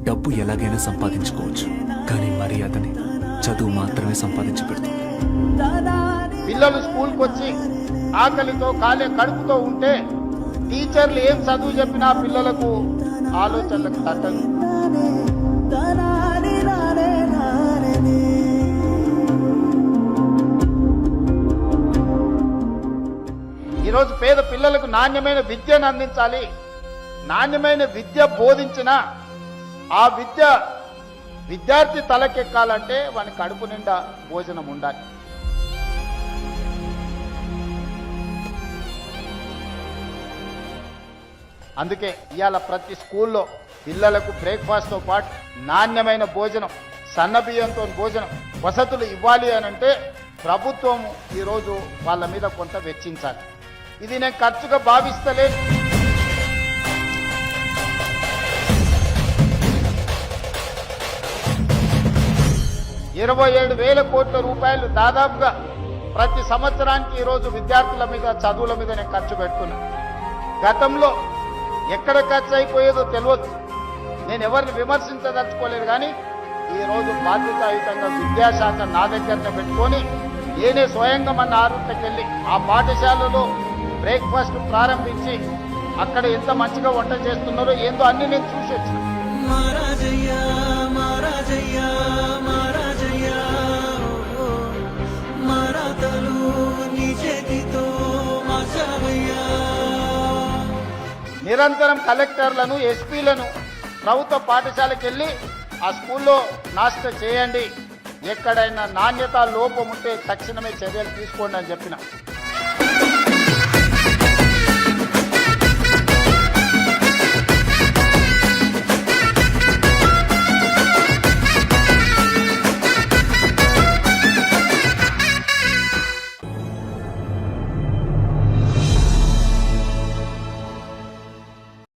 డబ్బు ఎలాగైనా సంపాదించుకోవచ్చు, కానీ మర్యాదని చదువు మాత్రమే సంపాదించి పెడుతుంది. పిల్లలు స్కూల్కి వచ్చి ఆకలితో కడుపుతో ఉంటే టీచర్లు ఏం చదువు చెప్పినా పిల్లలకు ఆలోచనలకు తట్టదు. ఈరోజు పేద పిల్లలకు నాణ్యమైన విద్యను అందించాలి. నాణ్యమైన విద్య బోధించిన ఆ విద్యార్థి తలకెక్కాలంటే వాని కడుపు నిండా భోజనం ఉండాలి. అందుకే ఇవాళ ప్రతి స్కూల్లో పిల్లలకు బ్రేక్ఫాస్ట్తో పాటు నాణ్యమైన భోజనం, సన్నబియ్యంతో భోజనం వసతులు ఇవ్వాలి అనంటే ప్రభుత్వం ఈరోజు వాళ్ళ మీద కొంత వెచ్చించాలి. ఇది నేను ఖర్చుగా భావిస్తలేదు. ₹27,000 కోట్ల దాదాపుగా ప్రతి సంవత్సరానికి ఈరోజు విద్యార్థుల మీద చదువుల మీద నేను ఖర్చు పెడుతున్నా. గతంలో ఎక్కడ ఖర్చు అయిపోయేదో తెలియదు. నేను ఎవరిని విమర్శించదలుచుకోలేదు, కానీ ఈరోజు బాధ్యతాయుతంగా విద్యాశాఖ నా దగ్గరనే పెట్టుకొని నేనే స్వయంగా మన ఆరుట్లకి వెళ్ళి ఆ పాఠశాలలో బ్రేక్ఫాస్ట్ ప్రారంభించి అక్కడ ఎంత మంచిగా వంట చేస్తున్నారో ఏందో అన్ని నేను చూసి వచ్చిన. నిరంతరం కలెక్టర్లను, ఎస్పీలను ప్రభుత్వ పాఠశాలకు వెళ్ళి ఆ స్కూల్లో నాశనం చేయండి, ఎక్కడైనా నాణ్యత లోపం ఉంటే తక్షణమే చర్యలు తీసుకోండి అని చెప్పిన.